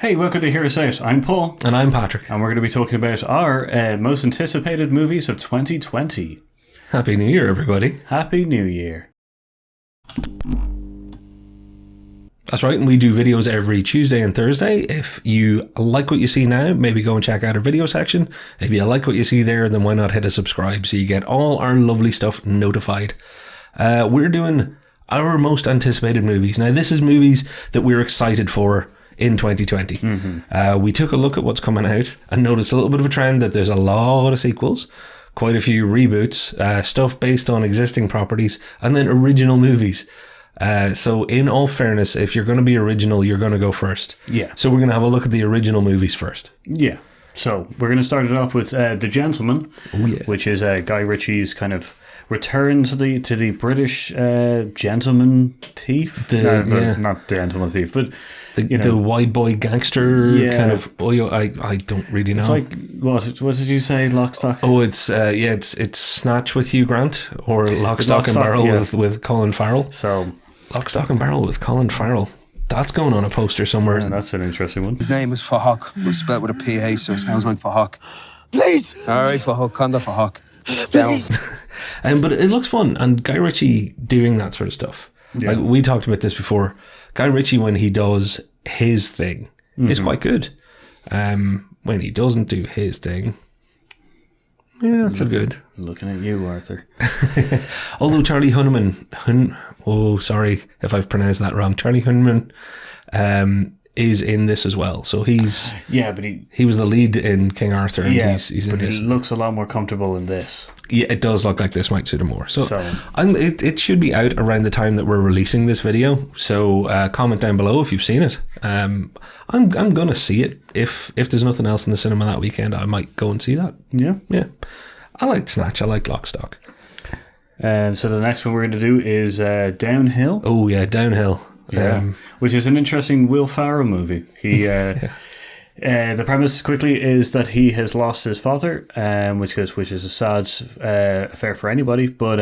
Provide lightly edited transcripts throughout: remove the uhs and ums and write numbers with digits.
Hey, welcome to Hear Us Out. I'm Paul. And I'm Patrick. And we're going to be talking about our most anticipated movies of 2020. Happy New Year, everybody. Happy New Year. That's right, and we do videos every Tuesday and Thursday. If you like what you see now, maybe go and check out our video section. If you like what you see there, then why not hit a subscribe so you get all our lovely stuff notified. We're doing our most anticipated movies. Now, this is movies that we're excited for in 2020. We took a look at what's coming out and noticed a little bit of a trend that there's a lot of sequels, quite a few reboots, stuff based on existing properties, and then original movies. So in all fairness, if you're going to be original, you're going to go first. Yeah. So we're going to have a look at the original movies first. Yeah. So we're going to start it off with The Gentelmen, which is Guy Ritchie's kind of return to the British gentleman thief. Not gentleman thief, but the white boy gangster kind of. I don't really know. It's like what did you say? Lock, Stock. Oh, it's Snatch with Hugh Grant or Lock, Stock and Barrel with Colin Farrell. So Lock, Stock and Barrel with Colin Farrell. That's going on a poster somewhere. Yeah, that's an interesting one. His name is Fahok. We're spelled with a PH, so it sounds like Fahok. Please. All right, Fahok. Conda Fahok. Please. But it looks fun, and Guy Ritchie doing that sort of stuff. Like we talked about this before. Guy Ritchie, when he does his thing, is quite good. When he doesn't do his thing, not so good. Looking at you, Arthur. Although Charlie Hunnam, sorry if I've pronounced that wrong. Charlie Hunnam is in this as well. So but he was the lead in King Arthur, and he's in this. He looks a lot more comfortable in this. Yeah, it does look like this might suit him more. So it should be out around the time that we're releasing this video. So comment down below if you've seen it. I'm gonna see it. If there's nothing else in the cinema that weekend, I might go and see that. Yeah. I like Snatch. I like Lock, Stock. So the next one we're going to do is Downhill. Oh yeah, Downhill. Which is an interesting Will Ferrell movie. He the premise quickly is that he has lost his father, which is a sad affair for anybody. But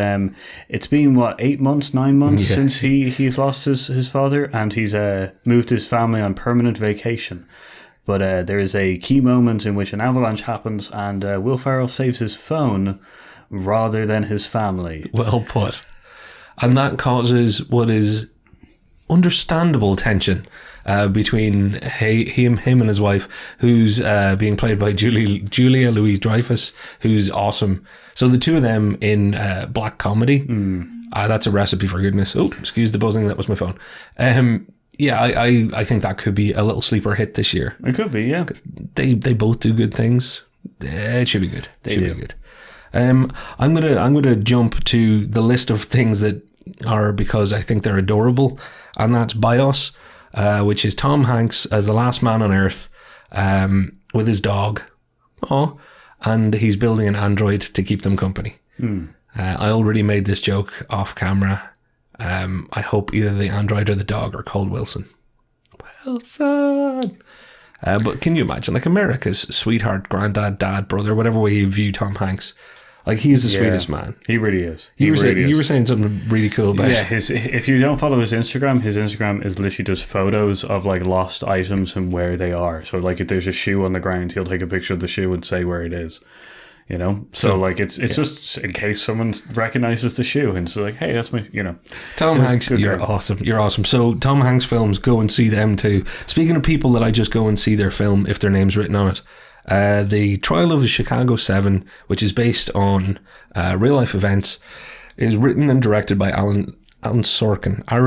it's been 9 months since he's lost his father, and he's moved his family on permanent vacation. But there is a key moment in which an avalanche happens, and Will Ferrell saves his phone rather than his family. Well put. And that causes what is understandable tension between him and his wife, who's being played by Julia Louis-Dreyfus, who's awesome. So the two of them in black comedy, that's a recipe for goodness. Oh, excuse the buzzing, that was my phone. I think that could be a little sleeper hit this year. It could be, yeah. They both do good things. It should be good. Be good. I'm gonna jump to the list of things that are because I think they're adorable, and that's Bios, which is Tom Hanks as the last man on Earth, with his dog. And he's building an android to keep them company. I already made this joke off camera. I hope either the android or the dog are called Wilson. But can you imagine, like, America's sweetheart, granddad, dad, brother, whatever way you view Tom Hanks? Like, he's the sweetest man. He really is. You were saying something really cool about if you don't follow his Instagram is literally just photos of, like, lost items and where they are. So, like, if there's a shoe on the ground, he'll take a picture of the shoe and say where it is. You know? So like, it's just in case someone recognizes the shoe and it's like, hey, that's my, Tom Hanks, you're awesome. You're awesome. So Tom Hanks films, go and see them too. Speaking of people that I just go and see their film if their name's written on it, The Trial of the Chicago 7, which is based on real life events, is written and directed by Aaron Sorkin. I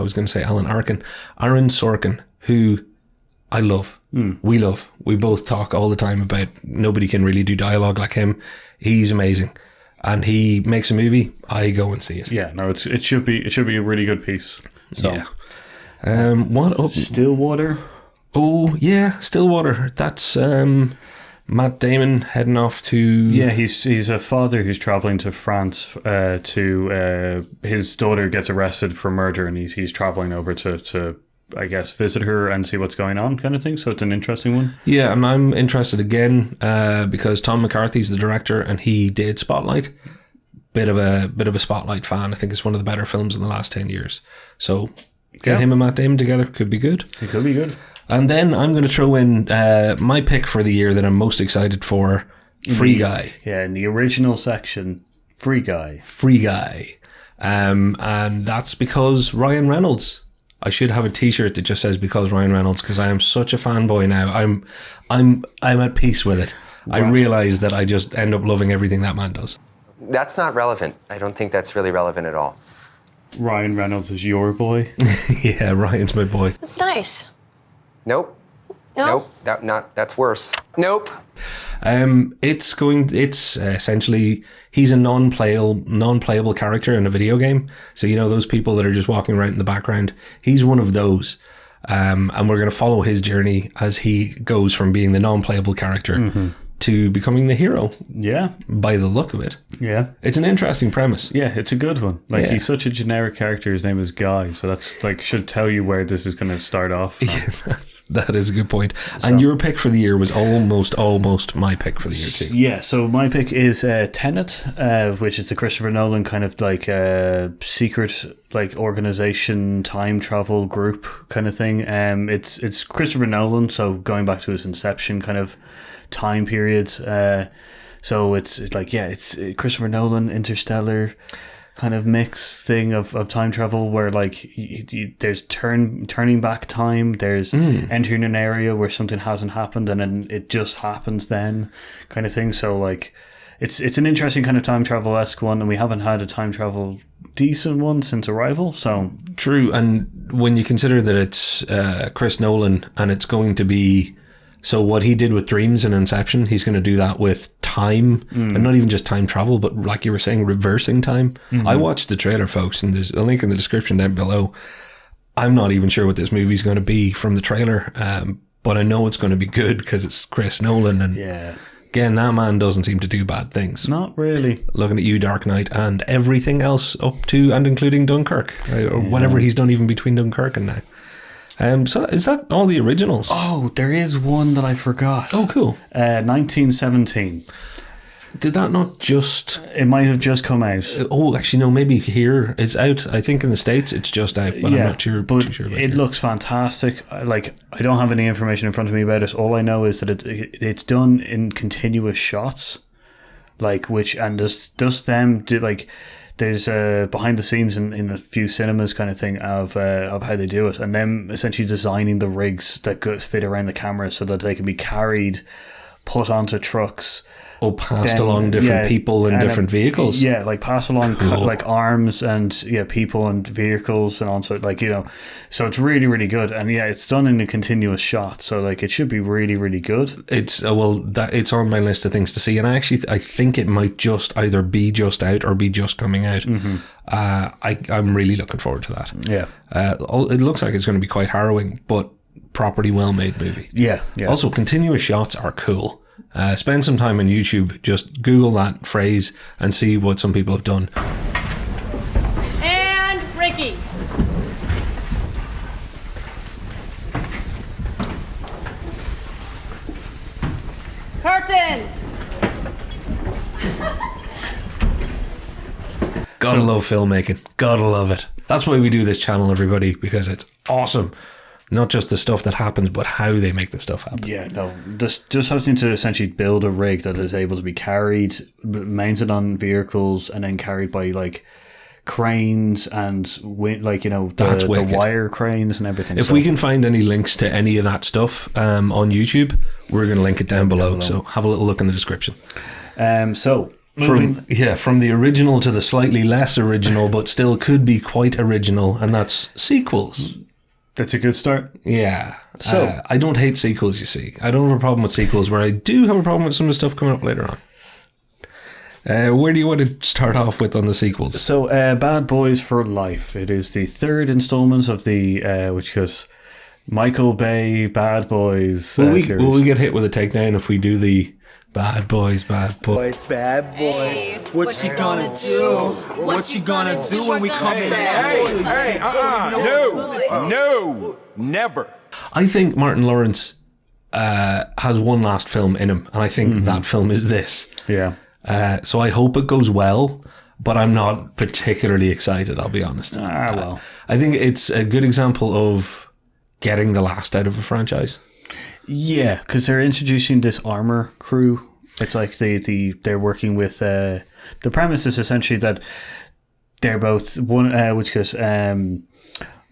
was going to say Alan Arkin. Aaron Sorkin, who I love. We love. We both talk all the time about nobody can really do dialogue like him. He's amazing. And he makes a movie, I go and see it. Yeah, no, it should be a really good piece. So. Yeah. What up? Stillwater? Oh, yeah, Stillwater. That's Matt Damon heading off to... Yeah, he's a father who's travelling to France to... his daughter gets arrested for murder, and he's travelling over to I guess, visit her and see what's going on kind of thing. So it's an interesting one. Yeah, and I'm interested again because Tom McCarthy's the director and he did Spotlight. Bit of a Spotlight fan. I think it's one of the better films in the last 10 years. So get him and Matt Damon together could be good. It could be good. And then I'm going to throw in my pick for the year that I'm most excited for, Free Guy. Yeah, in the original section, Free Guy. Free Guy. And that's because Ryan Reynolds. I should have a T-shirt that just says "because Ryan Reynolds," because I am such a fanboy now. I'm at peace with it. Right. I realize that I just end up loving everything that man does. That's not relevant. I don't think that's really relevant at all. Ryan Reynolds is your boy. Yeah, Ryan's my boy. That's nice. Nope. No? Nope. That's worse. Nope. It's essentially, he's a non-playable character in a video game. So, you know, those people that are just walking around in the background, he's one of those. And we're going to follow his journey as he goes from being the non-playable character to becoming the hero. Yeah. By the look of it. Yeah. It's an interesting premise. Yeah, it's a good one. Like, he's such a generic character. His name is Guy. So that's, like, should tell you where this is going to start off. Yeah, that is a good point. And your pick for the year was almost my pick for the year too. Yeah, so my pick is Tenet, which is a Christopher Nolan kind of like secret like organization, time travel group kind of thing. It's Christopher Nolan, so going back to his Inception kind of time periods. So it's Christopher Nolan, Interstellar kind of mix thing of time travel where like there's turning back time, there's entering an area where something hasn't happened and then it just happens then kind of thing. So like it's an interesting kind of time travel-esque one, and we haven't had a time travel decent one since Arrival. So true. And when you consider that it's Chris Nolan and it's going to be, so what he did with Dreams and Inception, he's going to do that with time, and not even just time travel, but like you were saying, reversing time. I watched the trailer, folks, and there's a link in the description down below. I'm not even sure what this movie's going to be from the trailer, but I know it's going to be good because it's Chris Nolan, and again, that man doesn't seem to do bad things. Not really. Looking at you, Dark Knight, and everything else up to and including Dunkirk, or whatever he's done even between Dunkirk and now. So is that all the originals? Oh, there is one that I forgot. Oh, cool. 1917. Did that not just... It might have just come out. Oh, actually, no, maybe here it's out. I think in the States it's just out, but I'm not too sure about it. Looks fantastic. Like, I don't have any information in front of me about it. All I know is that it's done in continuous shots. Like, there's behind the scenes in a few cinemas kind of thing of how they do it, and them essentially designing the rigs that fit around the camera so that they can be carried, put onto trucks, passed along different people and different vehicles. Yeah, like pass along like arms and people and vehicles and on, so like, you know, so it's really, really good. And it's done in a continuous shot, so like it should be really, really good. It's it's on my list of things to see, and I think it might just either be just out or be just coming out. I'm really looking forward to that. It looks like it's going to be quite harrowing, but properly well made movie. Also, continuous shots are cool. Spend some time on YouTube, just Google that phrase and see what some people have done. And Ricky. Curtains. Gotta love filmmaking. Gotta love it. That's why we do this channel, everybody, because it's awesome. Not just the stuff that happens, but how they make the stuff happen. Yeah, no. Just having to essentially build a rig that is able to be carried, mounted on vehicles, and then carried by like cranes and the wire cranes and everything. If we can find any links to any of that stuff on YouTube, we're going to link it down below. So have a little look in the description. From the original to the slightly less original, but still could be quite original, and that's sequels. That's a good start. Yeah. So I don't hate sequels, you see. I don't have a problem with sequels, where I do have a problem with some of the stuff coming up later on. Where do you want to start off with on the sequels? So Bad Boys for Life. It is the third installment of the, which goes Michael Bay Bad Boys series. Will we get hit with a takedown if we do the Bad Boys, Bad Boys? Bad boy. Hey, what you gonna do? What you gonna do when we come in? Hey, no, never. I think Martin Laurence has one last film in him, and I think that film is this. Yeah. So I hope it goes well, but I'm not particularly excited, I'll be honest. Well. I think it's a good example of getting the last out of a franchise. Yeah, because they're introducing this armor crew. It's like they're working with the premise is essentially that they're both one, which goes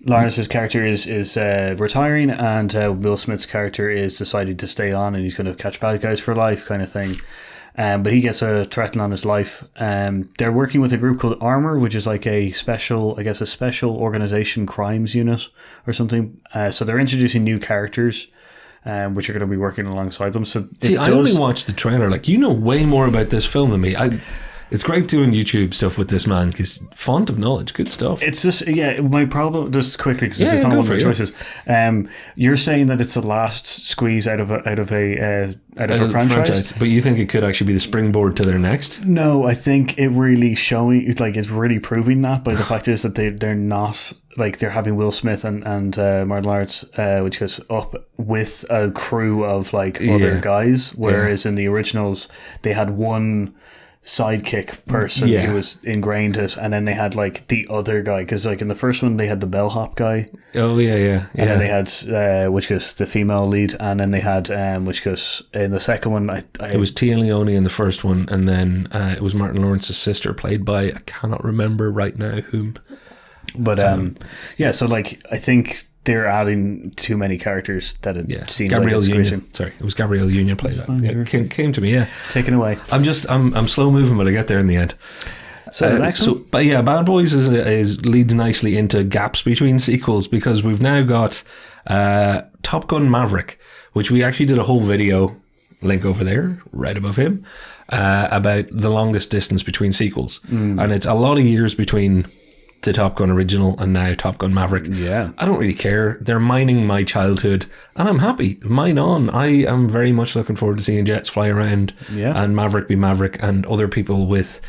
Lawrence's character is retiring, and Will Smith's character is deciding to stay on, and he's going to catch bad guys for life, kind of thing. But he gets a threat on his life. They're working with a group called Armor, which is like a special organization crimes unit or something. So they're introducing new characters, which are going to be working alongside them. So I only watched the trailer. Like, you know way more about this film than me. It's great doing YouTube stuff with this man because font of knowledge, good stuff. It's just, my problem, just quickly, because it's not one of the choices. You're saying that it's the last squeeze out of a franchise, but you think it could actually be the springboard to their next? No, I think it really it's really proving that by the fact is that they're not, like, they're having Will Smith and Martin Lawrence, which goes up with a crew of like other guys, whereas in the originals they had one sidekick person who was ingrained it, and then they had like the other guy, because like in the first one they had the bellhop guy, and then they had which was the female lead, and then they had which goes in the second one it was Tia Leone in the first one, and then it was Martin Lawrence's sister, played by, I cannot remember right now whom, but so like I think they're adding too many characters that it seems Gabrielle like Union. Sorry, it was Gabrielle Union played that. Yeah, came to me. Taken away. I'm slow moving, but I get there in the end. So the next one? But yeah, Bad Boys is leads nicely into gaps between sequels, because we've now got Top Gun Maverick, which we actually did a whole video, link over there, right above him, about the longest distance between sequels, and it's a lot of years between the Top Gun original and now Top Gun Maverick. Yeah. I don't really care. They're mining my childhood, and I'm happy. Mine on. I am very much looking forward to seeing jets fly around and Maverick be Maverick, and other people with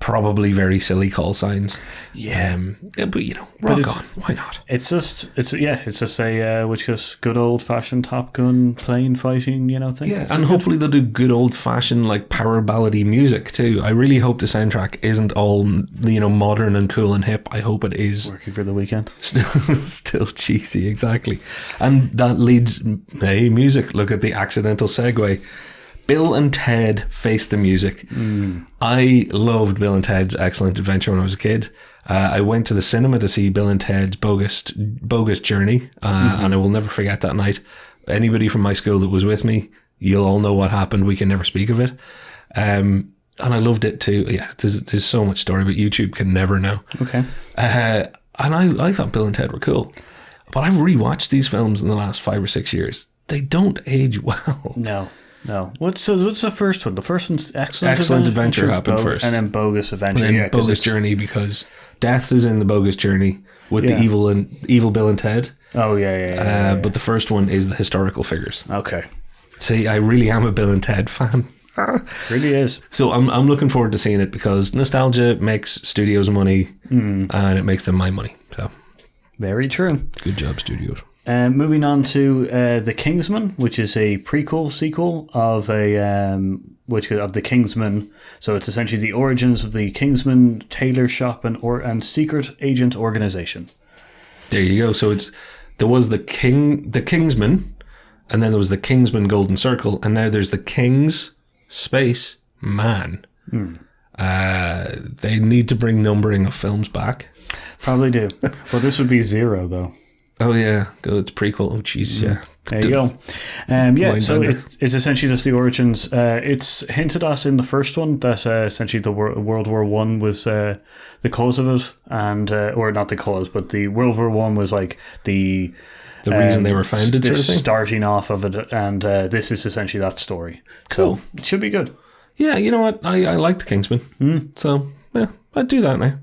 probably very silly call signs. But you know, rock on. Why not? It's just a which is good old fashioned Top Gun plane fighting, thing. Yeah, and hopefully they'll do good old fashioned like power ballady music too. I really hope the soundtrack isn't all modern and cool and hip. I hope it is working for the weekend. Still cheesy, exactly. And that leads music. Look at the accidental segue. Bill and Ted Face the Music. I loved Bill and Ted's Excellent Adventure when I was a kid. I went to the cinema to see Bill and Ted's Bogus Journey, and I will never forget that night. Anybody from my school that was with me, you'll all know what happened. We can never speak of it. And I loved it too. Yeah, there's so much story, but YouTube can never know. Okay. And I thought Bill and Ted were cool. But I've rewatched these films in the last 5 or 6 years. They don't age well. No. What's the first one? The first one's Excellent Adventure happened first, and then Bogus Adventure. And then Bogus Journey, because Death is in the Bogus Journey with the evil Bill and Ted. Oh yeah. But the first one is the historical figures. Okay. See, I really am a Bill and Ted fan. Really is. So I'm looking forward to seeing it, because nostalgia makes studios money, and it makes them my money. So very true. Good job, studios. Moving on to The Kingsman, which is a sequel of the Kingsman. So it's essentially the origins of the Kingsman tailor shop and secret agent organization. There you go. So there was the Kingsman, and then there was the Kingsman Golden Circle, and now there's the King's Space Man. They need to bring numbering of films back. Probably do. Well, this would be 0 though. Oh yeah, it's prequel. Oh jeez, yeah. There you go. So it's essentially just the origins. It's hinted at in the first one that essentially the World War I was the cause of it, and or not the cause, but the World War I was like the reason they were founded, sort of thing. Starting off of it, and this is essentially that story. Cool. So it should be good. Yeah, you know what? I like the Kingsman. So yeah, I'd do that now.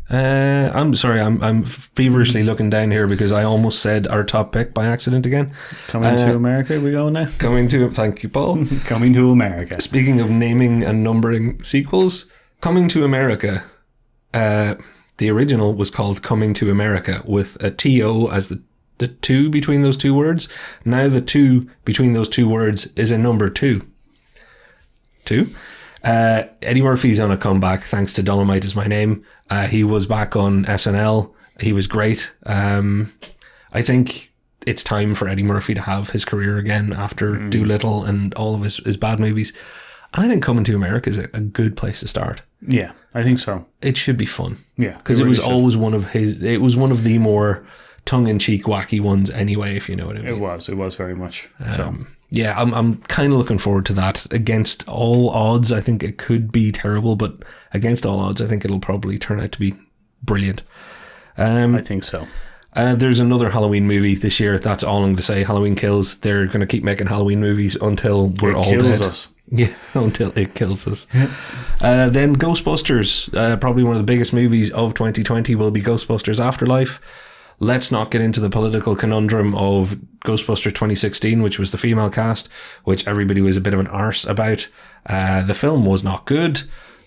I'm sorry, I'm feverishly looking down here because I almost said our top pick by accident again. Coming to America, we go now? Thank you, Paul. Coming to America. Speaking of naming and numbering sequels, Coming to America, the original was called Coming to America with a T-O as the 2 between those two words. Now the 2 between those two words is a number 2. 2. Eddie Murphy's on a comeback thanks to Dolomite Is My Name. He was back on SNL. He was great. I think it's time for Eddie Murphy to have his career again after Dolittle and all of his bad movies. And I think Coming to America is a good place to start. Yeah, I think so. It should be fun. Yeah, because it was always one of the more tongue-in-cheek, wacky ones anyway, if you know what I mean. It was very much. Yeah, I'm kind of looking forward to that. Against all odds, I think it could be terrible, but against all odds, I think it'll probably turn out to be brilliant. I think so. There's another Halloween movie this year. That's all I'm going to say. Halloween Kills. They're going to keep making Halloween movies until we're all dead. It kills us. Yeah, until it kills us. Then Ghostbusters. Probably one of the biggest movies of 2020 will be Ghostbusters Afterlife. Let's not get into the political conundrum of Ghostbusters 2016, which was the female cast, which everybody was a bit of an arse about. The film was not good.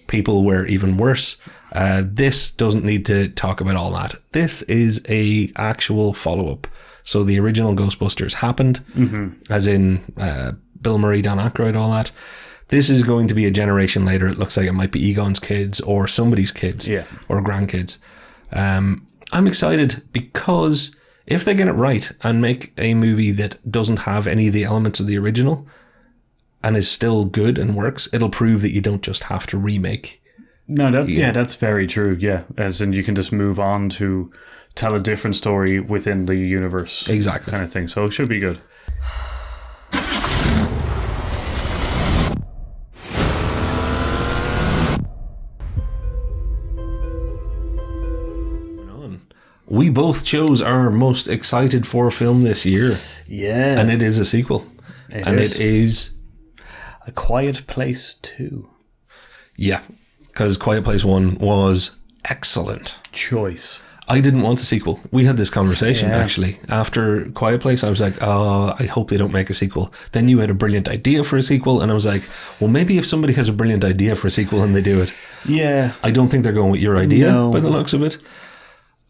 People were even worse. This doesn't need to talk about all that. This is a actual follow-up. So the original Ghostbusters happened, as in Bill Murray, Dan Aykroyd, all that. This is going to be a generation later. It looks like it might be Egon's kids or somebody's kids or grandkids. I'm excited because if they get it right and make a movie that doesn't have any of the elements of the original and is still good and works, it'll prove that you don't just have to remake. No, that's very true. Yeah, as in you can just move on to tell a different story within the universe. Exactly. Kind of thing. So it should be good. We both chose our most excited for film this year. Yeah. And it is a sequel. It is A Quiet Place 2. Yeah, because Quiet Place 1 was excellent. Choice. I didn't want a sequel. We had this conversation, actually. After Quiet Place, I was like, oh, I hope they don't make a sequel. Then you had a brilliant idea for a sequel, and I was like, well, maybe if somebody has a brilliant idea for a sequel and they do it. Yeah. I don't think they're going with your idea by the looks of it.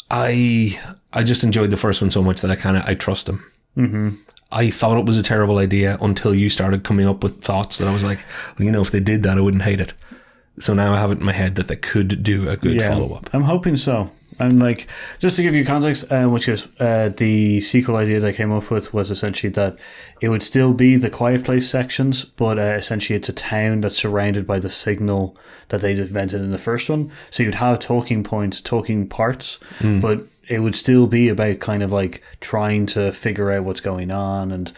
I just enjoyed the first one so much that I trust them. Mm-hmm. I thought it was a terrible idea until you started coming up with thoughts that I was like, well, if they did that, I wouldn't hate it. So now I have it in my head that they could do a good follow-up. I'm hoping so. And just to give you context, which is the sequel idea that I came up with was essentially that it would still be the Quiet Place sections, but essentially it's a town that's surrounded by the signal that they invented in the first one. So you'd have talking parts, but it would still be about kind of trying to figure out what's going on and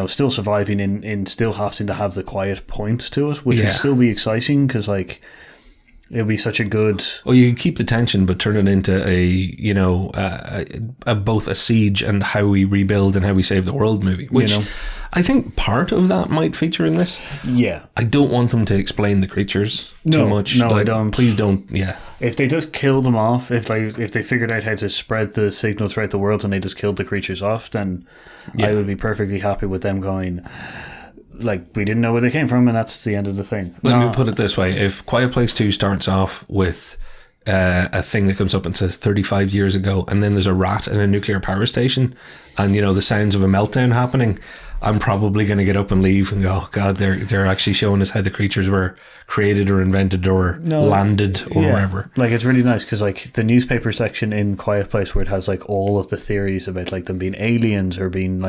still surviving in still having to have the quiet points to it, which would still be exciting because it would be such a good... Well, you could keep the tension, but turn it into both a siege and how we rebuild and how we save the world movie, which I think part of that might feature in this. Yeah. I don't want them to explain the creatures too much. No, I don't. Please don't, If they just kill them off, if they figured out how to spread the signal throughout the world and they just killed the creatures off, then I would be perfectly happy with them going... we didn't know where they came from, and that's the end of the thing. Let me put it this way. If Quiet Place 2 starts off with a thing that comes up and says 35 years ago, and then there's a rat in a nuclear power station, and, the sounds of a meltdown happening, I'm probably going to get up and leave and go, oh, God, they're actually showing us how the creatures were created or invented or landed or wherever. It's really nice because, the newspaper section in Quiet Place where it has, all of the theories about, them being aliens or being,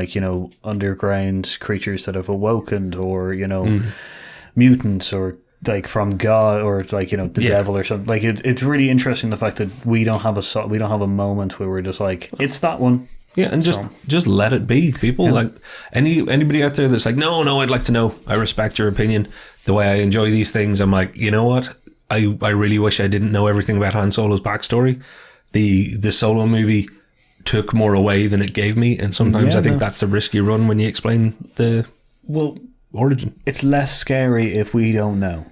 underground creatures that have awoken or, mutants or, from God or, the devil or something. It's really interesting the fact that we don't have a moment where we're just it's that one. Yeah, and just let it be, people. Yeah. Anybody out there that's no, I'd like to know. I respect your opinion. The way I enjoy these things, I'm you know what? I really wish I didn't know everything about Han Solo's backstory. The Solo movie took more away than it gave me, and sometimes I think that's the risk you run when you explain the origin. It's less scary if we don't know.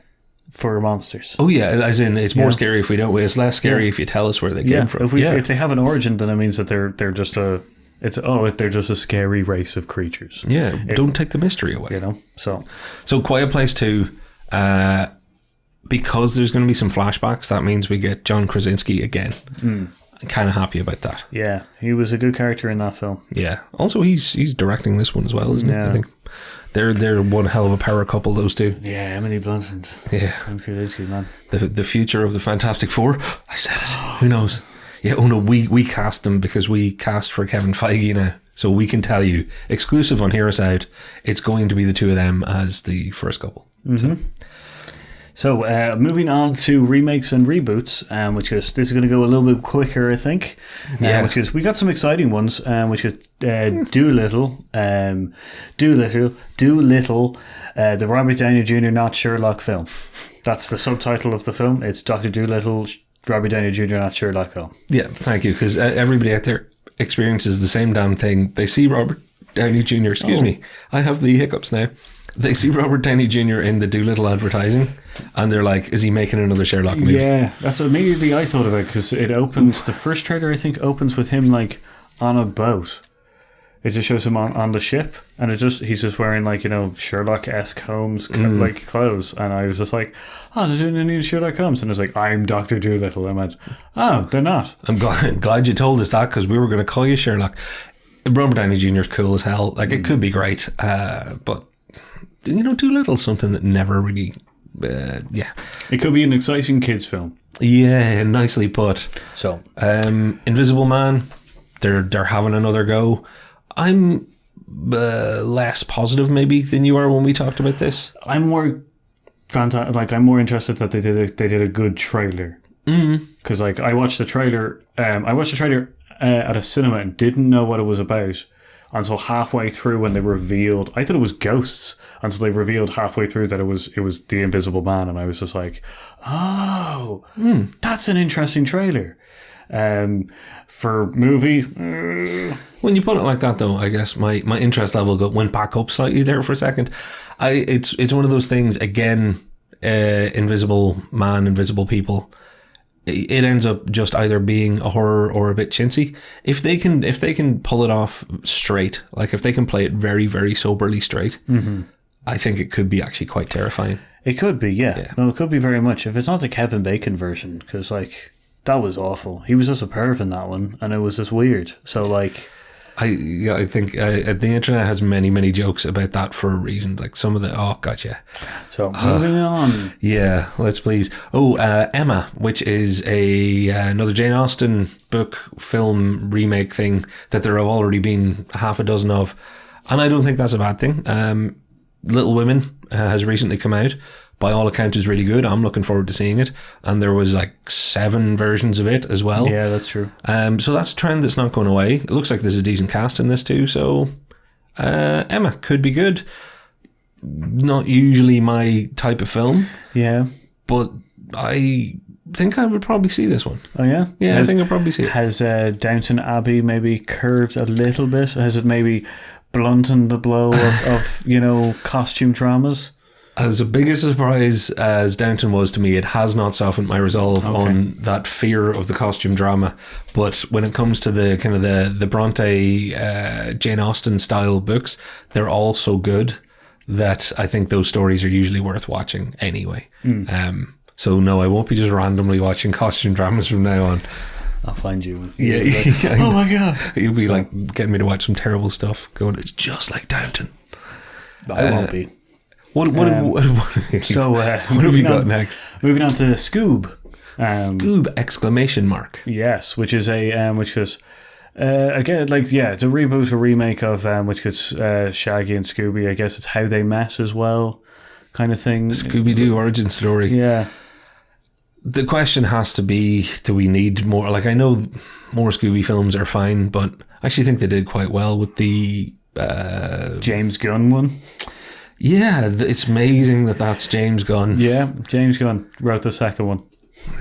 For monsters. Oh yeah, as in it's more scary if we don't. It's less scary if you tell us where they came from. If they have an origin, then it means that they're just a scary race of creatures. Yeah, don't take the mystery away. So Quiet Place 2, because there's going to be some flashbacks. That means we get John Krasinski again. I'm kind of happy about that. Yeah, he was a good character in that film. Yeah. Also, he's directing this one as well, isn't he? I think. They're one hell of a power couple, those two. Yeah, Emily Blunt and Krasinski, man. The future of the Fantastic Four. I said it. Who knows? Yeah. Oh no, we cast them because we cast for Kevin Feige now. So we can tell you, exclusive on Hear Us Out, it's going to be the two of them as the first couple. So moving on to remakes and reboots, which is this is going to go a little bit quicker, I think. Which is we got some exciting ones, which is Doolittle, the Robert Downey Jr. not Sherlock film. That's the subtitle of the film. It's Dr. Doolittle, Robert Downey Jr. not Sherlock film. Yeah, thank you, because everybody out there experiences the same damn thing. They see Robert Downey Jr. Excuse me, I have the hiccups now. They see Robert Downey Jr. in the Doolittle advertising, and they're like, "Is he making another Sherlock movie?" Yeah, that's immediately I thought of it, because it opens. The first trailer, I think, opens with him like on a boat. It just shows him on the ship, and he's just wearing like, you know, Sherlock-esque Holmes like clothes, and I was just like, "Oh, they're doing a new Sherlock Holmes," and it's like, "I'm Dr. Doolittle." I went, "Oh, they're not." I'm glad you told us that, because we were going to call you Sherlock. Robert Downey Jr. is cool as hell. Like it could be great, but. You know, Doolittle's something that never really, It could be an exciting kids film. Yeah, nicely put. So, Invisible Man, they're having another go. I'm less positive maybe than you are when we talked about this. I'm more I'm more interested that they did a good trailer. Because like I watched the trailer. At a cinema and didn't know what it was about. Until halfway through when they revealed, I thought it was ghosts. Until they revealed halfway through that it was the Invisible Man, and I was just like, "Oh, that's an interesting trailer." For movie, when you put it like that, though, I guess my interest level went back up slightly there for a second. It's one of those things again. Invisible Man, Invisible People. It ends up just either being a horror or a bit chintzy. If they can pull it off straight, like if they can play it very, very soberly straight, I think it could be actually quite terrifying. It could be, yeah. No, it could be very much. If it's not the Kevin Bacon version, because like that was awful. He was just a perv in that one, and it was just weird. So like. I think the internet has many, many jokes about that for a reason. Like some of the, gotcha. So moving on. Yeah, let's please. Emma, which is another Jane Austen book film remake thing that there have already been half a dozen of. And I don't think that's a bad thing. Little Women has recently come out. By all accounts is really good. I'm looking forward to seeing it. And there was like 7 versions of it as well. Yeah, that's true. So that's a trend that's not going away. It looks like there's a decent cast in this too. So Emma could be good. Not usually my type of film. Yeah. But I think I would probably see this one. Oh yeah? Yeah, I think I'll probably see it. Has Downton Abbey maybe curved a little bit? Has it maybe blunted the blow of costume dramas? As big a surprise as Downton was to me, it has not softened my resolve on that fear of the costume drama. But when it comes to the kind of the Bronte, Jane Austen style books, they're all so good that I think those stories are usually worth watching anyway. So no, I won't be just randomly watching costume dramas from now on. I'll find you. Yeah. Like, oh my God. You'll be like getting me to watch some terrible stuff going, it's just like Downton. I won't be. What have you got next? Moving on to Scoob. Scoob! ! Yes, which is again, like, yeah, it's a reboot or remake of which is Shaggy and Scooby. I guess it's how they met as well, kind of thing. Scooby-Doo origin story. Yeah. The question has to be, do we need more? Like, I know more Scooby films are fine, but I actually think they did quite well with the James Gunn one. Yeah, it's amazing that that's Gunn. Yeah, James Gunn wrote the second one.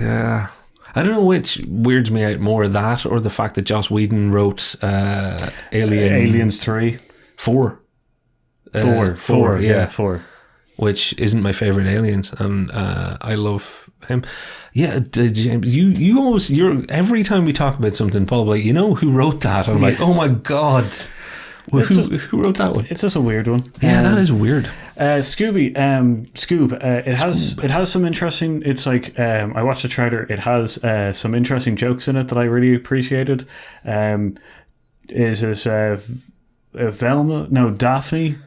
Yeah. I don't know which weirds me out more, that or the fact that Joss Whedon wrote Aliens 3. 4. 4. Which isn't my favourite Aliens, and I love him. Yeah, James, you always, every time we talk about something, Paul, like, you know who wrote that? I'm like, oh my God. Who wrote that one? It's just a weird one. Yeah, that is weird. Scoob. It has some interesting. It's like I watched the trailer. It has some interesting jokes in it that I really appreciated. Is this Velma? No, Daphne,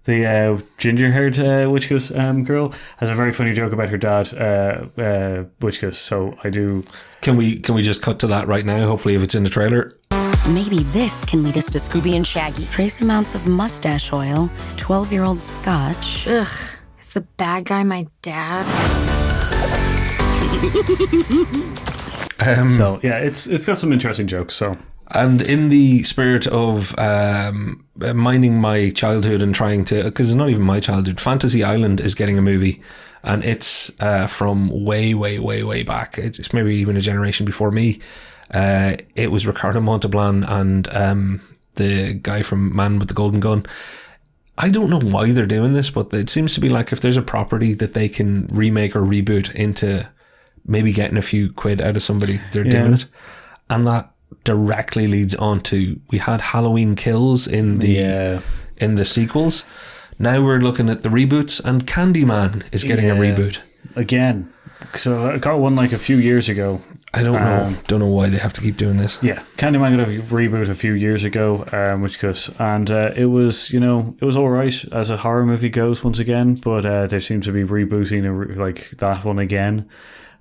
the ginger-haired witch goose girl, has a very funny joke about her dad, witch goose. So I do. Can we just cut to that right now? Hopefully, if it's in the trailer. Maybe this can lead us to Scooby and Shaggy. Trace amounts of mustache oil, 12-year-old scotch. Ugh, is the bad guy my dad? So yeah, it's got some interesting jokes. So, and in the spirit of mining my childhood and trying to, because it's not even my childhood, Fantasy Island is getting a movie, and it's from way back. It's maybe even a generation before me. It was Ricardo Montalban and the guy from Man with the Golden Gun. I don't know why they're doing this, but it seems to be like if there's a property that they can remake or reboot into maybe getting a few quid out of somebody, they're doing it. And that directly leads on to, we had Halloween Kills in the sequels. Now we're looking at the reboots, and Candyman is getting a reboot. Again. So I got one like a few years ago. I don't know why they have to keep doing this. Yeah, Candyman got a reboot a few years ago, it was, it was all right as a horror movie goes once again, but they seem to be rebooting like that one again.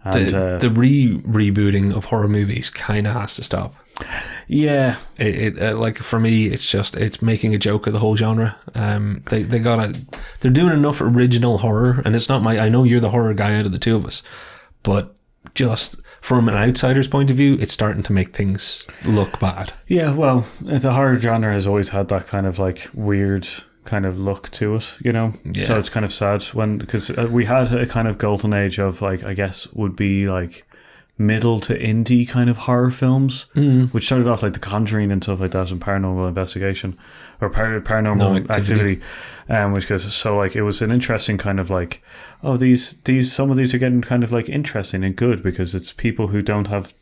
And, the rebooting of horror movies kind of has to stop. Yeah, it like for me, it's making a joke of the whole genre. They're doing enough original horror, and it's not I know you're the horror guy out of the two of us, but just from an outsider's point of view, it's starting to make things look bad. Yeah, well, the horror genre has always had that kind of like weird kind of look to it, Yeah. So it's kind of sad because we had a kind of golden age of like, I guess would be like middle to indie kind of horror films, which started off like The Conjuring and stuff like that, and Paranormal Investigation or Paranormal Activity, which goes so like it was an interesting kind of like, oh, some of these are getting kind of like interesting and good because it's people who don't have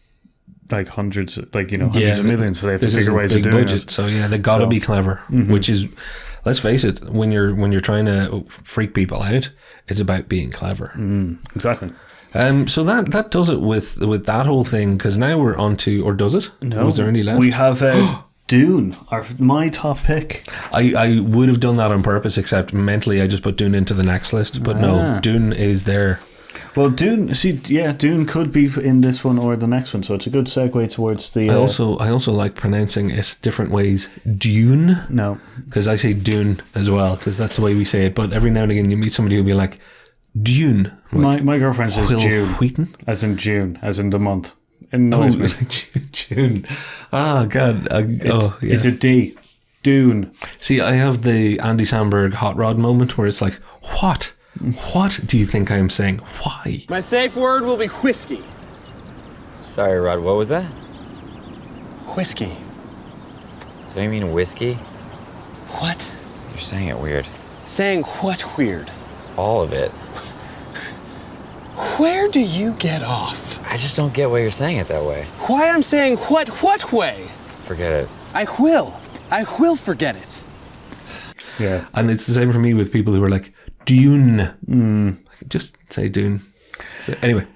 like hundreds of millions, so they have to figure ways of doing it. So yeah, they got to be clever, which is, let's face it, when you're trying to freak people out, it's about being clever. Exactly. So that does it with that whole thing, because now we're on to, or does it? No. Was there any left? We have Dune, my top pick. I would have done that on purpose, except mentally I just put Dune into the next list. But no, Dune is there. Well, Dune could be in this one or the next one, so it's a good segue towards the... I also like pronouncing it different ways. Dune? No. Because I say Dune as well, because that's the way we say it. But every now and again you meet somebody who'll be like, Dune. Like, my girlfriend says June. Wheaton? As in June, as in the month. It annoys me. June. Oh, God. It's a D. Dune. See, I have the Andy Samberg hot rod moment where it's like, what? What do you think I am saying? Why? My safe word will be whiskey. Sorry, Rod, what was that? Whiskey. So you mean whiskey? What? You're saying it weird. Saying what weird? All of it. Where do you get off? I just don't get why you're saying it that way. Why I'm saying what way? Forget it. I will forget it. Yeah. And it's the same for me with people who are like, Dune. Just say Dune. So anyway,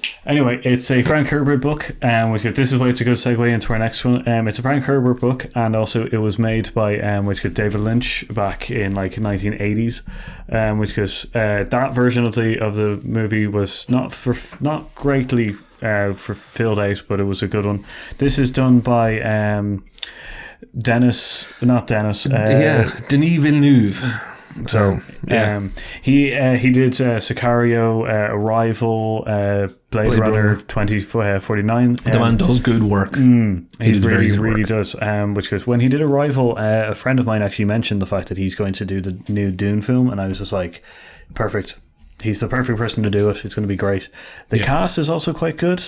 it's a Frank Herbert book, this is why it's a good segue into our next one. It's a Frank Herbert book, and also it was made by David Lynch back in like 1980s, that version of the movie was not greatly filled out, but it was a good one. This is done by Denis Villeneuve. So he did Sicario, Arrival, Blade Runner 2049. The man does good work. He really does. Because when he did Arrival, a friend of mine actually mentioned the fact that he's going to do the new Dune film, and I was just like, perfect. He's the perfect person to do it. It's going to be great. The cast is also quite good.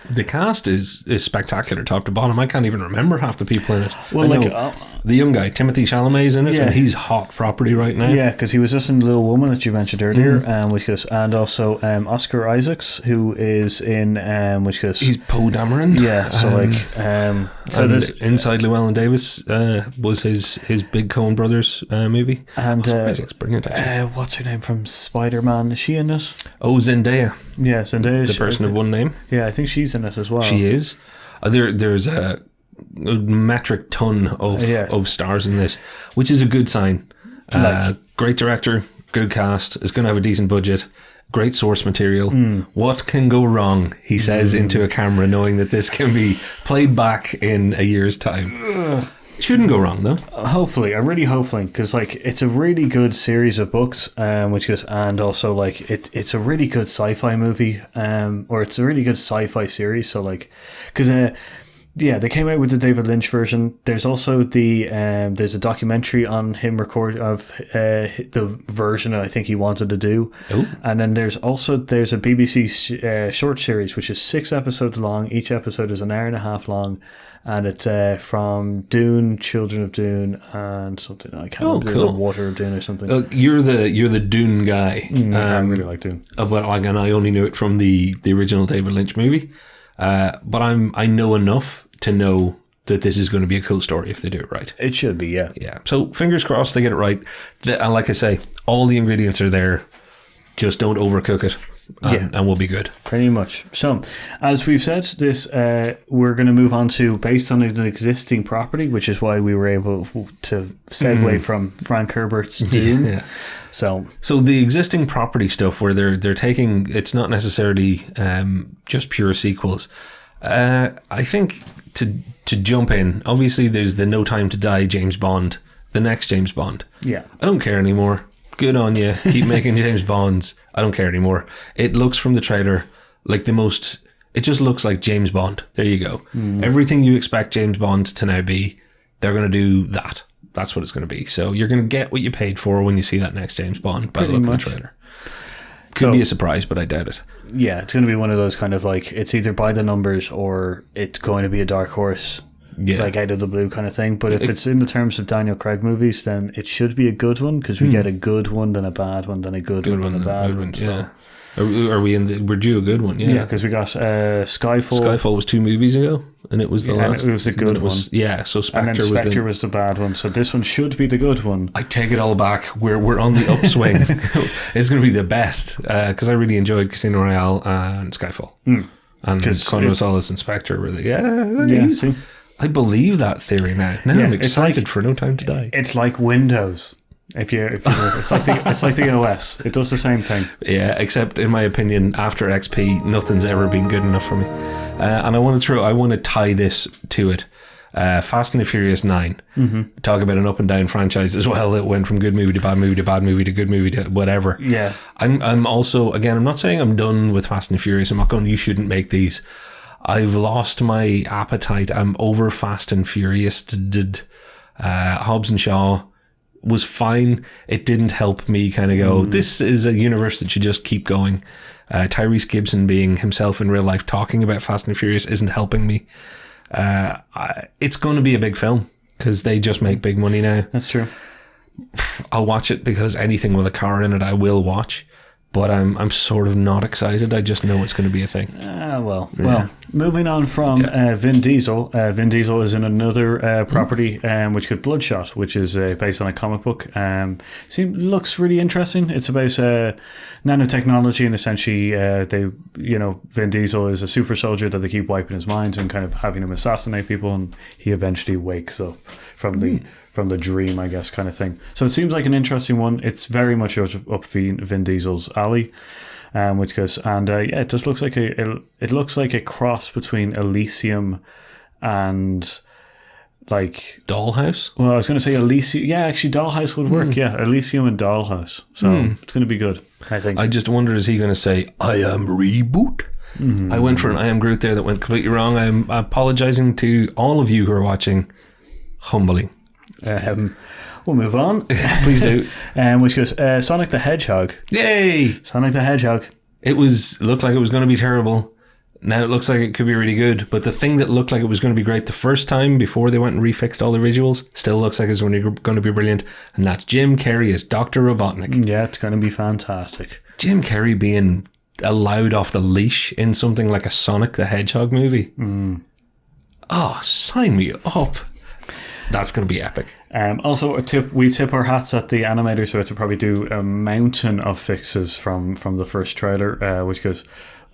The cast is spectacular, top to bottom. I can't even remember half the people in it. Well, the young guy, Timothée Chalamet's in it, and he's hot property right now. Yeah, because he was just in Little Woman that you mentioned earlier, and also Oscar Isaacs, who is in he's Poe Dameron. Yeah, so Inside Llewellyn Davis was his big Coen Brothers movie. And Oscar Isaacs, brilliant. What's her name from Spider-Man? Is she in it? Oh, Zendaya. Yeah, Zendaya. The person of one name. Yeah, I think she's in it as well. She is. There's a metric ton of stars in this, which is a good sign. Great director, good cast. It's going to have a decent budget. Great source material. What can go wrong, he says into a camera, knowing that this can be played back in a year's time. Shouldn't go wrong, though. Hopefully, I really hopefully, because like it's a really good series of books, which goes, and also like it's a really good sci-fi movie, or it's a really good sci-fi series. So like, because yeah, they came out with the David Lynch version. There's also there's a documentary on him of the version I think he wanted to do. Ooh. And then there's a BBC short series which is 6 episodes long. Each episode is an hour and a half long, and it's from Dune, Children of Dune, and something I can't remember. Cool. The Water of Dune or something. You're the Dune guy. I really like Dune. But again, I only knew it from the original David Lynch movie. But I know enough to know that this is going to be a cool story if they do it right. It should be, yeah. Yeah. So fingers crossed they get it right. And like I say, all the ingredients are there. Just don't overcook it, and we'll be good. Pretty much. So, as we've said, this we're going to move on to based on an existing property, which is why we were able to segue from Frank Herbert's Dune. Yeah. So the existing property stuff where they're taking, it's not necessarily just pure sequels. I think to jump in, obviously there's the No Time to Die James Bond, the next James Bond. Yeah. I don't care anymore. Good on you. Keep making James Bonds. I don't care anymore. It looks from the trailer like it just looks like James Bond. There you go. Everything you expect James Bond to now be, they're going to do that. That's what it's going to be. So you're going to get what you paid for when you see that next James Bond by the look of the trailer. Could be a surprise, but I doubt it. Yeah, it's going to be one of those kind of like, it's either by the numbers or it's going to be a dark horse, like out of the blue kind of thing. But if it's in the terms of Daniel Craig movies, then it should be a good one, because we get a good one, then a bad one, then a good one, then a bad one. Yeah. Are we we're due a good one? Yeah, because we got Skyfall. Skyfall was 2 movies ago, and it was the last. And it was a good one. Yeah, so Spectre was the bad one. So this one should be the good one. I take it all back. We're on the upswing. It's going to be the best, because I really enjoyed Casino Royale and Skyfall. And Conor Solis and Spectre were see? I believe that theory now. I'm excited for No Time to Die. It's like Windows. It's like the OS. It does the same thing. Yeah, except in my opinion, after XP, nothing's ever been good enough for me. And I want to tie this to it. Fast and the Furious 9. Talk about an up and down franchise as well. It went from good movie to bad movie to bad movie to good movie to whatever. Yeah. I'm also, again, I'm not saying I'm done with Fast and the Furious. I'm not going, you shouldn't make these. I've lost my appetite. I'm over Fast and Furious. Hobbs and Shaw was fine. It didn't help me kind of go, this is a universe that should just keep going. Tyrese Gibson being himself in real life talking about Fast and Furious isn't helping me. It's going to be a big film because they just make big money now. That's true. I'll watch it because anything with a car in it I will watch, but I'm sort of not excited. I just know it's going to be a thing. Well, moving on from Vin Diesel. Vin Diesel is in another property, which is Bloodshot, which is based on a comic book. Looks really interesting. It's about nanotechnology, and essentially, Vin Diesel is a super soldier that they keep wiping his mind and kind of having him assassinate people, and he eventually wakes up from the dream, I guess, kind of thing. So it seems like an interesting one. It's very much up Vin Diesel's alley. Which goes, and it just looks like a cross between Elysium and like Dollhouse. Well, I was going to say Elysium. Yeah, actually, Dollhouse would work. Yeah, Elysium and Dollhouse. So it's going to be good, I think. I just wonder, is he going to say I am reboot? I went for an I am Groot there that went completely wrong. I'm apologizing to all of you who are watching. Humbly. We'll move on. Please do. Which goes, Sonic the Hedgehog. Yay! Sonic the Hedgehog. It looked like it was going to be terrible. Now it looks like it could be really good. But the thing that looked like it was going to be great the first time before they went and refixed all the visuals still looks like it's going to be brilliant. And that's Jim Carrey as Dr. Robotnik. Yeah, it's going to be fantastic. Jim Carrey being allowed off the leash in something like a Sonic the Hedgehog movie. Oh, sign me up. That's going to be epic. Also, we tip our hats at the animators who had to probably do a mountain of fixes from the first trailer, which goes,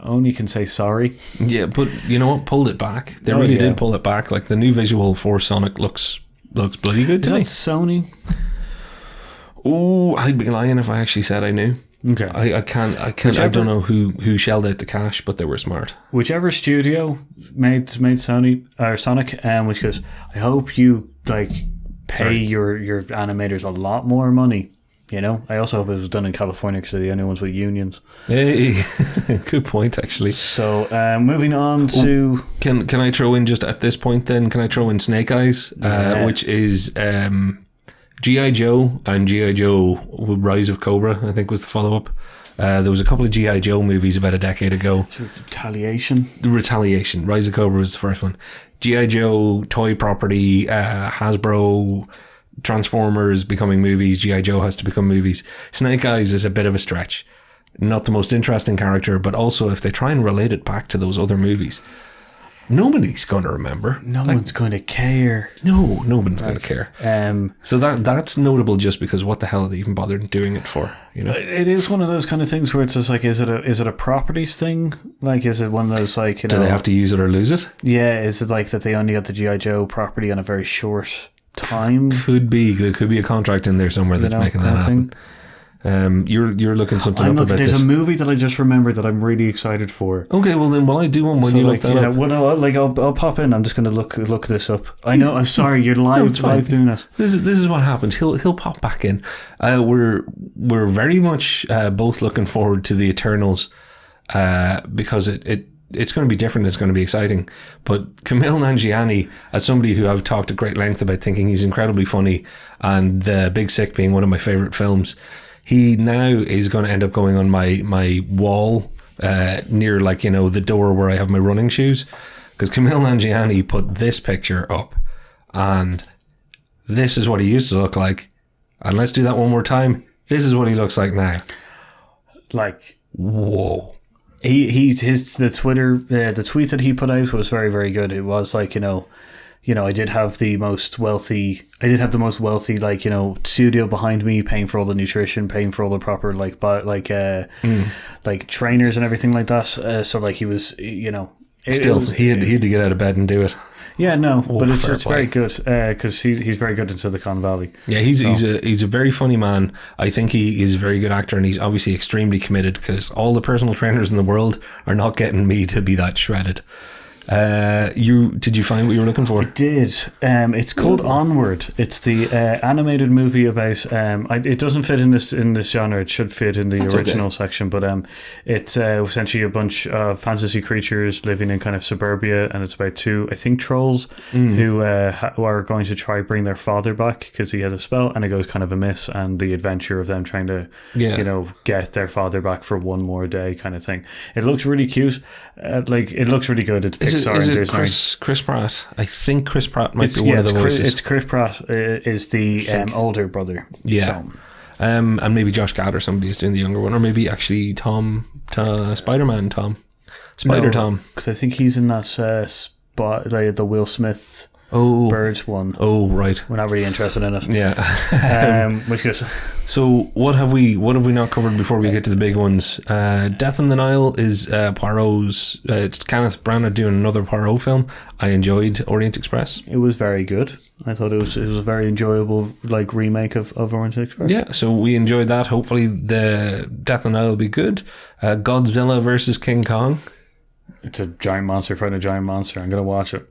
only can say sorry. Yeah, but you know what? Pulled it back. They really did pull it back. Like the new visual for Sonic looks bloody good to me. Is that Sony? Oh, I'd be lying if I actually said I knew. Okay. I can't. I don't know who shelled out the cash, but they were smart. Whichever studio made Sony or Sonic, which goes, I hope you like pay your animators a lot more money. You know, I also hope it was done in California because they're the only ones with unions. Hey, good point, actually. So, moving on to... Can I throw in just at this point then, can I throw in Snake Eyes, which is G.I. Joe and G.I. Joe Rise of Cobra, I think was the follow-up. There was a couple of G.I. Joe movies about a decade ago. Retaliation. Rise of Cobra was the first one. G.I. Joe, toy property, Hasbro... Transformers becoming movies, G.I. Joe has to become movies. Snake Eyes is a bit of a stretch. Not the most interesting character, but also if they try and relate it back to those other movies, nobody's going to remember. No one's going to care. No, nobody's going to care. So that's notable just because what the hell are they even bothered doing it for? You know, it is one of those kind of things where it's just like, is it a properties thing? Like, is it one of those like, do they have to use it or lose it? Yeah, is it like that they only got the G.I. Joe property on a very short time? Could be. There could be a contract in there somewhere that's making that happen. You're looking something up about there's this. a movie that I just remembered that I'm really excited for. Okay, well then, while I do one, when you look that up. Well, no, I'll pop in. I'm just going to look this up. I know. I'm sorry. You're live doing this. This is what happens. He'll pop back in. We're very much both looking forward to the Eternals because it's going to be different. It's going to be exciting. But Kumail Nanjiani, as somebody who I've talked at great length about thinking he's incredibly funny, and The Big Sick being one of my favorite films, he now is going to end up going on my wall near, like, you know, the door where I have my running shoes, because Kumail Nanjiani put this picture up, and this is what he used to look like. And let's do that one more time. This is what he looks like now. Like, whoa. The tweet that he put out was very, very good. It was like, you know, I did have the most wealthy, like, you know, studio behind me, paying for all the nutrition, paying for all the proper like trainers and everything like that. So like he was, you know, he had to get out of bed and do it. Yeah, no, but it's very good because he's very good in Silicon Valley. Yeah, he's a very funny man. I think he is a very good actor, and he's obviously extremely committed because all the personal trainers in the world are not getting me to be that shredded. Did you find what you were looking for? I did. It's called Onward. It's the animated movie about. It doesn't fit in this genre. It should fit in the original section, but it's essentially a bunch of fantasy creatures living in kind of suburbia, and it's about two, I think, trolls who are going to try bring their father back because he had a spell, and it goes kind of amiss, and the adventure of them trying to, you know, get their father back for one more day, kind of thing. It looks really cute. It looks really good. It's Pixar. Is it Chris Pratt? I think Chris Pratt might be one of the voices. It's Chris Pratt is the older brother. Yeah. So. And maybe Josh Gad or somebody is doing the younger one, or maybe actually Spider-Man Tom. Tom. Because I think he's in that the Will Smith Birds one. Oh, right. We're not really interested in it. Yeah. Which goes. So what have we not covered before we get to the big ones? Death on the Nile is Poirot's. It's Kenneth Branagh doing another Poirot film. I enjoyed Orient Express. It was very good. I thought it was a very enjoyable like remake of Orient Express. Yeah, so we enjoyed that. Hopefully the Death on the Nile will be good. Godzilla versus King Kong. It's a giant monster fighting a giant monster. I'm going to watch it.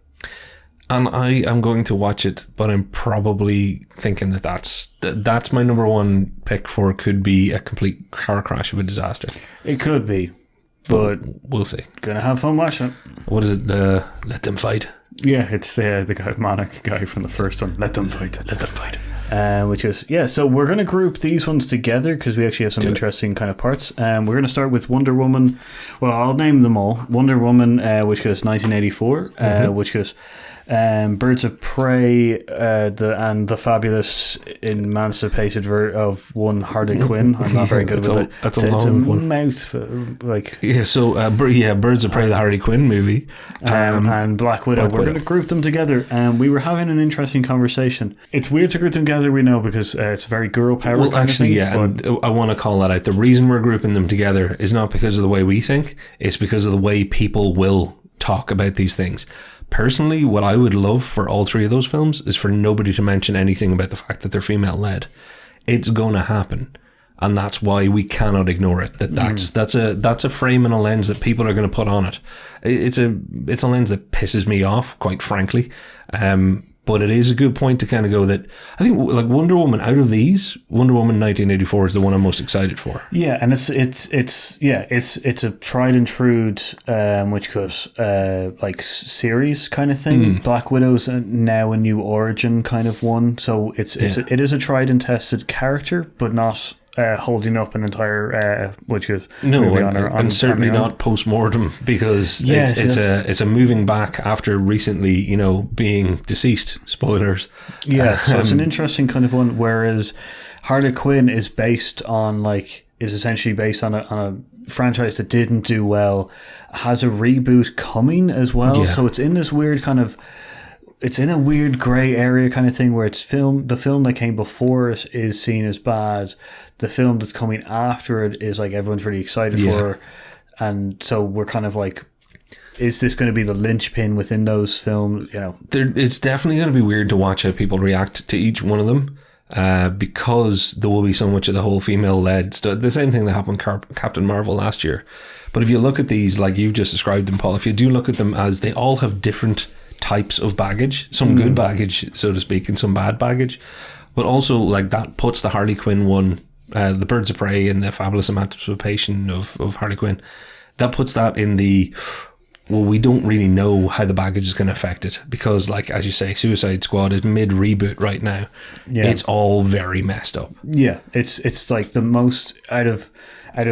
And I am going to watch it, but I'm probably thinking that's my number one pick for could be a complete car crash of a disaster. It could be, but we'll see. Gonna have fun watching it. What is it? Let Them Fight? Yeah, it's the guy, Monarch guy from the first one. Let Them Fight. Let Them Fight. Which is, so we're going to group these ones together because we actually have some interesting kind of parts. We're going to start with Wonder Woman. Well, I'll name them all. Wonder Woman, which goes 1984, which goes Birds of Prey, and the fabulous emancipated of one Harley Quinn. I'm not very good with it. That's a long one. Mouth, like. Yeah, so Birds of Prey, the Harley Quinn movie, and Black Widow. We're going to group them together. We were having an interesting conversation. It's weird to group them together, we know, because it's very girl power. Well, actually, and I want to call that out. The reason we're grouping them together is not because of the way we think; it's because of the way people will talk about these things. Personally, what I would love for all three of those films is for nobody to mention anything about the fact that they're female-led. It's going to happen. and that's why we cannot ignore it. That's a frame and a lens that people are going to put on it. It's a lens that pisses me off, quite frankly. But it is a good point to kind of go that I think like Wonder Woman, out of these, Wonder Woman 1984 is the one I'm most excited for. Yeah, and it's a tried and true which goes like series kind of thing. Black Widow's now a new origin kind of one, so it is a tried and tested character, but not holding up an entire movie and certainly not post-mortem, because it's a moving back after recently being deceased. Spoilers. So it's an interesting kind of one, whereas Harley Quinn is essentially based on a franchise that didn't do well, has a reboot coming as well, so it's in this weird kind of, it's in a weird grey area kind of thing where the film that came before it is seen as bad. The film that's coming after it is like everyone's really excited for. And so we're kind of like, is this going to be the linchpin within those films? It's definitely going to be weird to watch how people react to each one of them, because there will be so much of the whole female-led stuff. The same thing that happened with Captain Marvel last year. But if you look at these, like you've just described them, Paul, if you do look at them as they all have different types of baggage, some good baggage, so to speak, and some bad baggage, but also like that puts the Harley Quinn one, the Birds of Prey and the Fabulous Emancipation of Harley Quinn, that puts that in the, well, we don't really know how the baggage is going to affect it, because like, as you say, Suicide Squad is mid-reboot right now. It's all very messed up. It's like the most, out of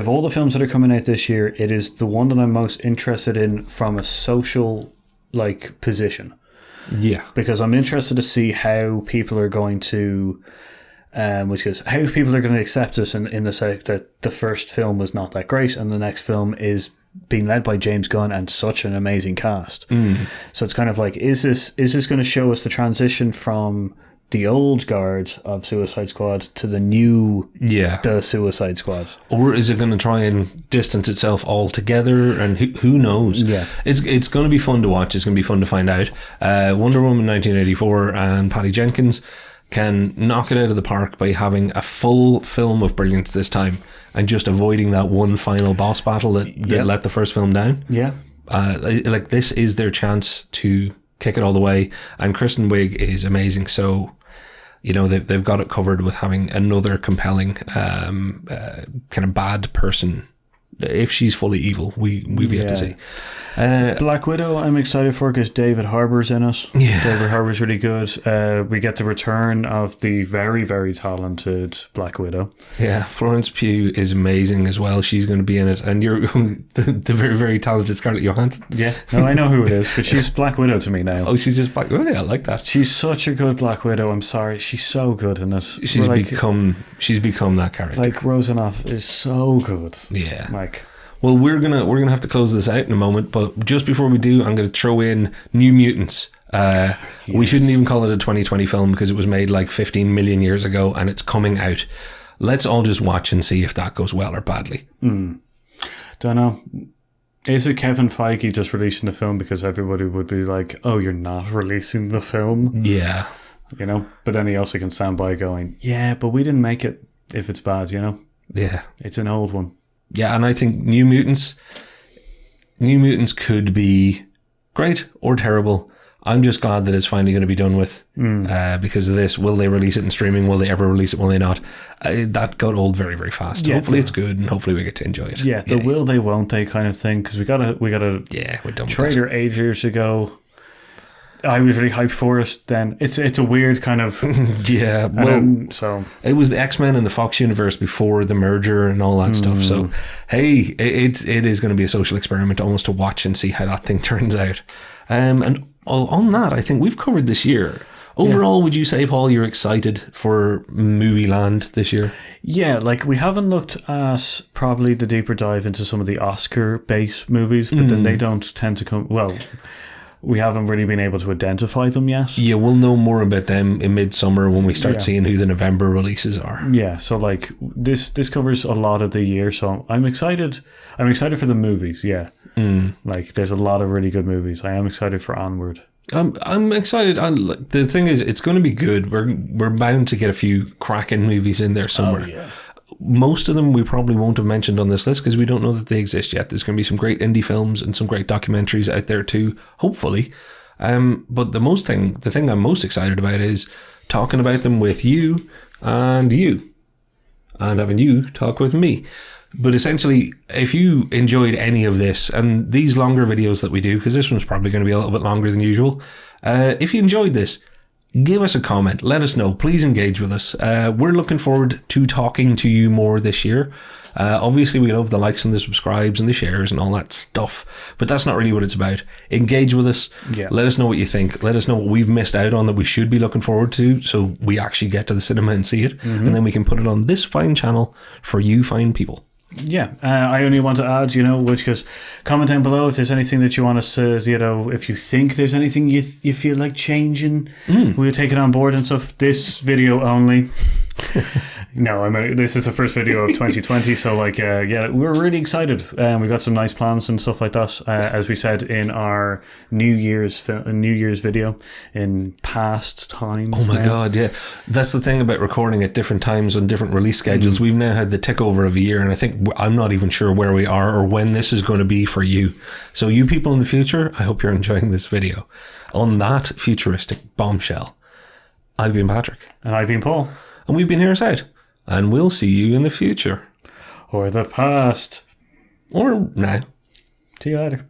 all the films that are coming out this year, it is the one that I'm most interested in from a social like position, because I'm interested to see how people are going to how people are going to accept this in the fact that the first film was not that great and the next film is being led by James Gunn and such an amazing cast. So it's kind of like, is this going to show us the transition from the old guard of Suicide Squad to the new the Suicide Squad, or is it going to try and distance itself altogether? And who knows? It's going to be fun to watch. It's going to be fun to find out. Wonder Woman 1984 and Patty Jenkins can knock it out of the park by having a full film of brilliance this time and just avoiding that one final boss battle that let the first film down. Like this is their chance to kick it all the way, and Kristen Wiig is amazing, so they've got it covered with having another compelling kind of bad person. If she's fully evil, we've yet to see. Black Widow I'm excited for because David Harbour's in it. David Harbour's really good. We get the return of the very, very talented Black Widow. Florence Pugh is amazing as well. She's going to be in it, and you're the very, very talented Scarlett Johansson. No, I know who it is, but she's Black Widow to me now. Oh, she's just Black Widow. I like that. She's such a good Black Widow. I'm sorry, she's so good in it. She's become that character. Like Rosanoff is so good. Well, we're gonna have to close this out in a moment, but just before we do, I'm going to throw in New Mutants. We shouldn't even call it a 2020 film because it was made like 15 million years ago and it's coming out. Let's all just watch and see if that goes well or badly. Don't know. Is it Kevin Feige just releasing the film because everybody would be like, oh, you're not releasing the film? But then he also can stand by going, but we didn't make it if it's bad, It's an old one. And I think New Mutants could be great or terrible. I'm just glad that it's finally going to be done with because of this. Will they release it in streaming? Will they ever release it? Will they not? That got old very, very fast. Hopefully it's good and hopefully we get to enjoy it. The will they, won't they kind of thing, because we got a trailer 8 years ago. I was really hyped for it then. It's a weird kind of... so it was the X-Men and the Fox universe before the merger and all that stuff. So, hey, it is going to be a social experiment almost to watch and see how that thing turns out. And on that, I think we've covered this year. Overall, would you say, Paul, you're excited for Movie Land this year? Like we haven't looked at probably the deeper dive into some of the Oscar-based movies, but then they don't tend to come... Well... We haven't really been able to identify them yet. We'll know more about them in midsummer when we start seeing who the November releases are. So like this covers a lot of the year, so I'm excited. I'm excited for the movies. Like there's a lot of really good movies. I am excited for Onward. I'm excited. The thing is, it's going to be good. We're bound to get a few cracking movies in there somewhere. Most of them we probably won't have mentioned on this list because we don't know that they exist yet. There's going to be some great indie films and some great documentaries out there too, hopefully. But the thing I'm most excited about is talking about them with you and having you talk with me. But essentially, if you enjoyed any of this and these longer videos that we do, because this one's probably going to be a little bit longer than usual, if you enjoyed this, give us a comment. Let us know. Please engage with us. We're looking forward to talking to you more this year. Obviously, we love the likes and the subscribes and the shares and all that stuff, but that's not really what it's about. Engage with us. Yeah. Let us know what you think. Let us know what we've missed out on that we should be looking forward to, so we actually get to the cinema and see it, and then we can put it on this fine channel for you fine people. Yeah, I only want to add, because comment down below if there's anything that you want us to, if you think there's anything you feel like changing, we'll take it on board and stuff. This video only. No, I mean, this is the first video of 2020, so we're really excited. We got some nice plans and stuff like that, as we said in our New Year's video in past times. Oh my God, yeah. That's the thing about recording at different times on different release schedules. We've now had the tick over of a year, and I think I'm not even sure where we are or when this is going to be for you. So you people in the future, I hope you're enjoying this video. On that futuristic bombshell, I've been Patrick. And I've been Paul. And we've been Here's Out. And we'll see you in the future. Or the past. Or now. See you later.